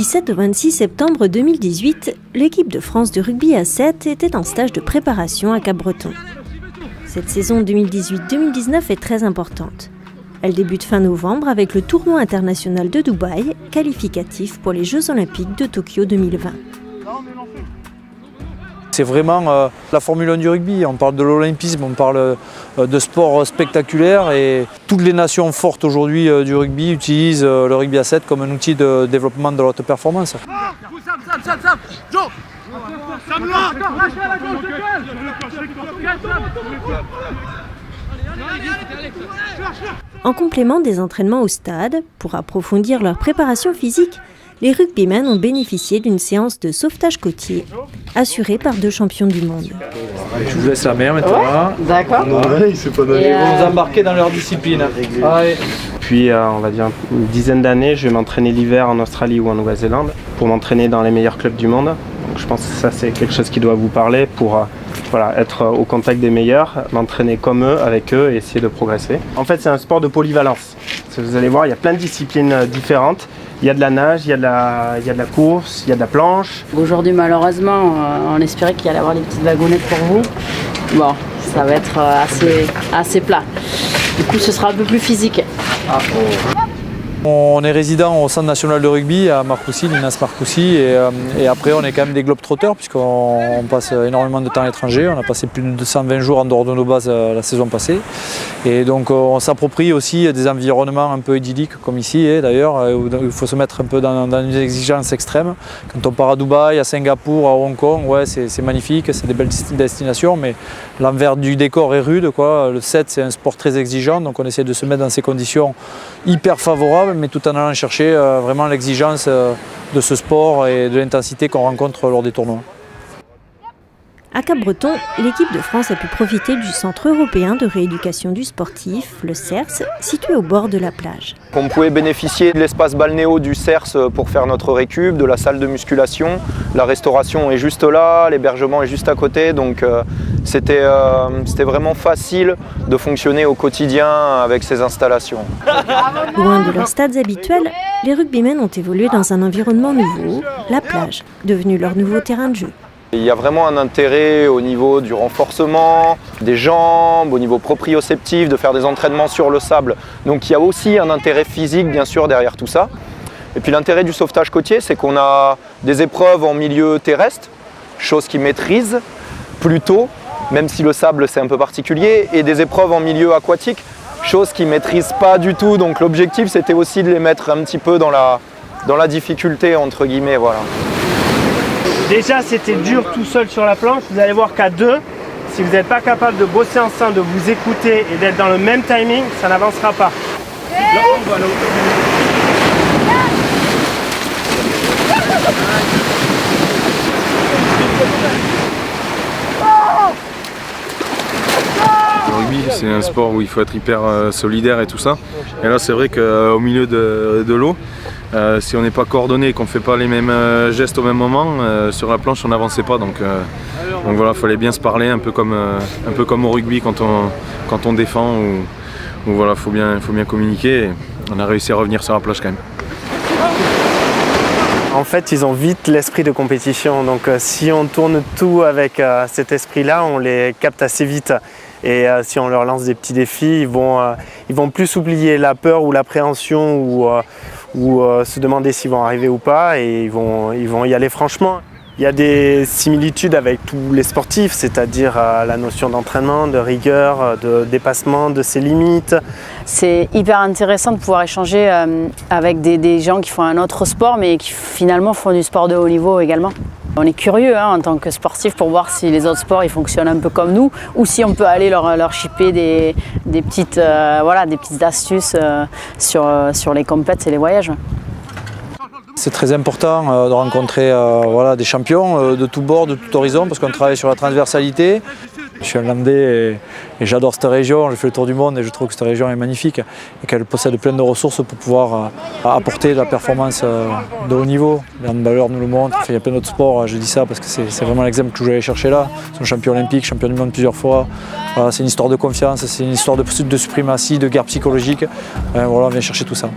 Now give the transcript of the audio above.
17 au 26 septembre 2018, l'équipe de France de rugby à 7 était en stage de préparation à Cap-Breton. Cette saison 2018-2019 est très importante. Elle débute fin novembre avec le tournoi international de Dubaï, qualificatif pour les Jeux Olympiques de Tokyo 2020. C'est vraiment la Formule 1 du rugby. On parle de l'olympisme, on parle de sport spectaculaire et toutes les nations fortes aujourd'hui du rugby utilisent le rugby à 7 comme un outil de développement de la haute performance. En complément des entraînements au stade, pour approfondir leur préparation physique, les rugbymen ont bénéficié d'une séance de sauvetage côtier, assurée par 2 champions du monde. Je vous laisse la mer maintenant. Ouais, d'accord. Ouais, ils vont nous embarquer dans leur discipline. Puis, on va dire une dizaine d'années, je vais m'entraîner l'hiver en Australie ou en Nouvelle-Zélande pour m'entraîner dans les meilleurs clubs du monde. Donc, je pense que ça, c'est quelque chose qui doit vous parler pour être au contact des meilleurs, m'entraîner comme eux, avec eux et essayer de progresser. En fait, c'est un sport de polyvalence. Vous allez voir, il y a plein de disciplines différentes. Il y a de la nage, il y a de la course, il y a de la planche. Aujourd'hui, malheureusement, on espérait qu'il y allait avoir les petites wagonnettes pour vous. Bon, ça va être assez plat. Du coup, ce sera un peu plus physique. On est résident au Centre national de rugby à Marcoussis, l'INAS Marcoussis, et après on est quand même des globetrotters puisqu'on passe énormément de temps à l'étranger. On a passé plus de 220 jours en dehors de nos bases la saison passée. Et donc on s'approprie aussi des environnements un peu idylliques comme ici d'ailleurs, où il faut se mettre un peu dans une exigence extrême. Quand on part à Dubaï, à Singapour, à Hong Kong, ouais, c'est magnifique, c'est des belles destinations, mais l'envers du décor est rude, quoi. Le 7 c'est un sport très exigeant, donc on essaie de se mettre dans ces conditions hyper favorables, mais tout en allant chercher vraiment l'exigence de ce sport et de l'intensité qu'on rencontre lors des tournois. À Cap-Breton, l'équipe de France a pu profiter du Centre européen de rééducation du sportif, le CERS, situé au bord de la plage. On pouvait bénéficier de l'espace balnéo du CERS pour faire notre récup, de la salle de musculation. La restauration est juste là, l'hébergement est juste à côté, donc c'était vraiment facile de fonctionner au quotidien avec ces installations. Loin de leurs stades habituels, les rugbymen ont évolué dans un environnement nouveau, la plage, devenue leur nouveau terrain de jeu. Il y a vraiment un intérêt au niveau du renforcement des jambes, au niveau proprioceptif, de faire des entraînements sur le sable. Donc il y a aussi un intérêt physique bien sûr derrière tout ça. Et puis l'intérêt du sauvetage côtier, c'est qu'on a des épreuves en milieu terrestre, chose qu'ils maîtrisent plutôt, même si le sable c'est un peu particulier, et des épreuves en milieu aquatique, chose qu'ils ne maîtrisent pas du tout. Donc l'objectif c'était aussi de les mettre un petit peu dans la difficulté entre guillemets, voilà. Déjà, c'était dur tout seul sur la planche. Vous allez voir qu'à 2, si vous n'êtes pas capable de bosser ensemble, de vous écouter et d'être dans le même timing, ça n'avancera pas. Là, on va Le rugby, c'est un sport où il faut être hyper solidaire et tout ça. Et là, c'est vrai qu'au milieu de l'eau, si on n'est pas coordonné et qu'on ne fait pas les mêmes gestes au même moment, sur la planche on n'avançait pas. Donc voilà, il fallait bien se parler, un peu comme au rugby quand on défend. Ou voilà, faut bien communiquer. Et on a réussi à revenir sur la plage quand même. En fait, ils ont vite l'esprit de compétition. Donc si on tourne tout avec cet esprit-là, on les capte assez vite. Et si on leur lance des petits défis, ils vont plus oublier la peur ou l'appréhension ou se demander s'ils vont arriver ou pas, et ils vont y aller franchement. Il y a des similitudes avec tous les sportifs, c'est-à-dire la notion d'entraînement, de rigueur, de dépassement de ses limites. C'est hyper intéressant de pouvoir échanger avec des gens qui font un autre sport, mais qui finalement font du sport de haut niveau également. On est curieux en tant que sportif pour voir si les autres sports ils fonctionnent un peu comme nous, ou si on peut aller leur chipper des petites astuces sur les compètes et les voyages. C'est très important de rencontrer des champions de tous bords, de tout horizon, parce qu'on travaille sur la transversalité. Je suis un Landais et j'adore cette région, j'ai fait le tour du monde et je trouve que cette région est magnifique et qu'elle possède plein de ressources pour pouvoir apporter de la performance de haut niveau. Les handballeurs nous le montrent, il y a plein d'autres sports, je dis ça parce que c'est vraiment l'exemple que je voulais chercher là. Ils sont champions olympiques, champions du monde plusieurs fois. Voilà, c'est une histoire de confiance, c'est une histoire de suprématie, de guerre psychologique. Voilà, on vient chercher tout ça.